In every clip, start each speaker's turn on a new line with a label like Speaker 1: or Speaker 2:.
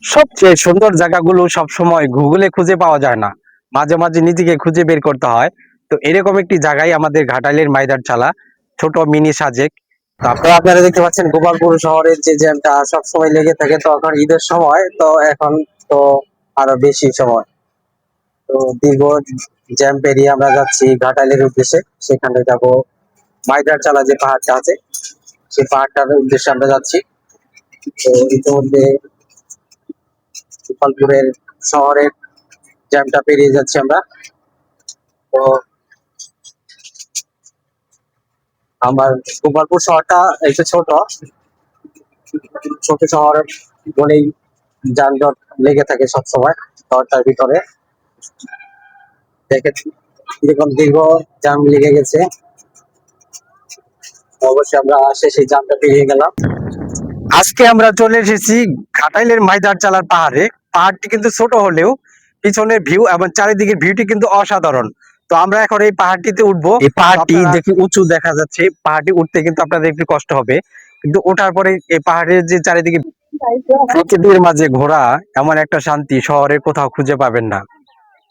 Speaker 1: সবচেয়ে সুন্দর জায়গাগুলো সবসময় গুগলে খুঁজে পাওয়া যায় না, মাঝে মাঝে নিজেকে খুঁজে বের করতে হয়। তো এরকম একটি জায়গায় আমাদের ঘাটাইলের মাইদার চালা, ছোট মিনি সাজেক। তারপরে আপনারা দেখতে পাচ্ছেন গোপালপুর শহরের যে জ্যামটা সবসময় লেগে থাকে, তো এখন ঈদের সময়, তো এখন তো আরো বেশি সময়। তো দীর্ঘ জ্যাম পেরিয়ে আমরা যাচ্ছি ঘাটাইলের উদ্দেশ্যে। সেখানে যাব মাইদার চালা যে পাহাড়টা আছে, সেই পাহাড়টার উদ্দেশ্যে আমরা যাচ্ছি। তো ইতিমধ্যে গোপালপুরের শহরের জ্যামটা পেরিয়ে যাচ্ছি আমরা। তো আমার গোপালপুর শহরটা একটু ছোট ছোট শহর বলেই যানজট লেগে থাকে সব সময় শহরটার ভিতরে। দেখে এরকম দীর্ঘ জ্যাম লেগে গেছে, অবশ্যই আমরা শেষে জ্যামটা পেরিয়ে গেলাম। আজকে আমরা চলে এসেছি ঘাটাইলের মাইদার চালার পাহাড়ে। পাহাড়টি কিন্তু ছোট হলেও পিছনের ভিউ এবং চারিদিকের ভিউটি কিন্তু অসাধারণ। তো আমরা এখন এই পাহাড়টিতে উঠবো। এই পাহাড়টি দেখি উঁচু দেখা যাচ্ছে, পাহাড়টি উঠতে কিন্তু আপনাদের একটু কষ্ট হবে, কিন্তু ওঠার পরে এই পাহাড়ের যে চারিদিকে প্রকৃতির মাঝে ঘোরা, এমন একটা শান্তি শহরে কোথাও খুঁজে পাবেন না।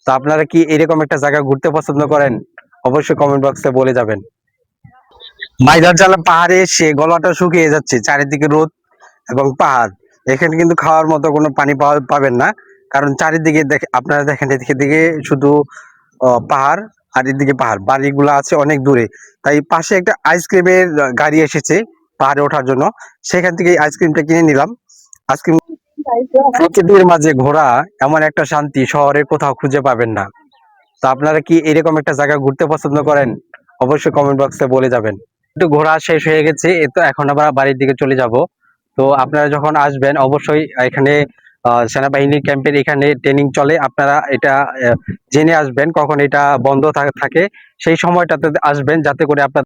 Speaker 1: তো আপনারা কি এরকম একটা জায়গা ঘুরতে পছন্দ করেন? অবশ্যই কমেন্ট বক্সে বলে যাবেন। মাইদার চালা পাহাড়ে এসে গলাটা শুকিয়ে যাচ্ছে, চারিদিকে রোদ এবং পাহাড়। এখানে কিন্তু খাওয়ার মতো কোনো পানি পাবেন না, কারণ চারিদিকে আপনারা দেখেন এদিকে দিকে শুধু পাহাড়, আর এদিকে পাহাড়, বাড়িগুলো আছে অনেক দূরে। তাই পাশে একটা আইসক্রিমের গাড়ি এসেছে পাহাড়ে ওঠার জন্য, সেখান থেকে আইসক্রিমটা কিনে নিলাম। আইসক্রিম প্রকৃতির মাঝে ঘোরা, এমন একটা শান্তি শহরে কোথাও খুঁজে পাবেন না। তো আপনারা কি এরকম একটা জায়গা ঘুরতে পছন্দ করেন? অবশ্যই কমেন্ট বক্সে বলে যাবেন। একটু ঘোরা শেষ হয়ে গেছে, তো এখন আবার বাড়ির দিকে চলে যাব। তো আপনারা যখন আসবেন অবশ্যই এখানে সেনাবাহিনী ক্যাম্পের এখানে ট্রেনিং চলে, আপনারা এটা জেনে আসবেন কখন এটা বন্ধ থাকে, সেই সময়টাতে আসবেন যাতে করে আপনার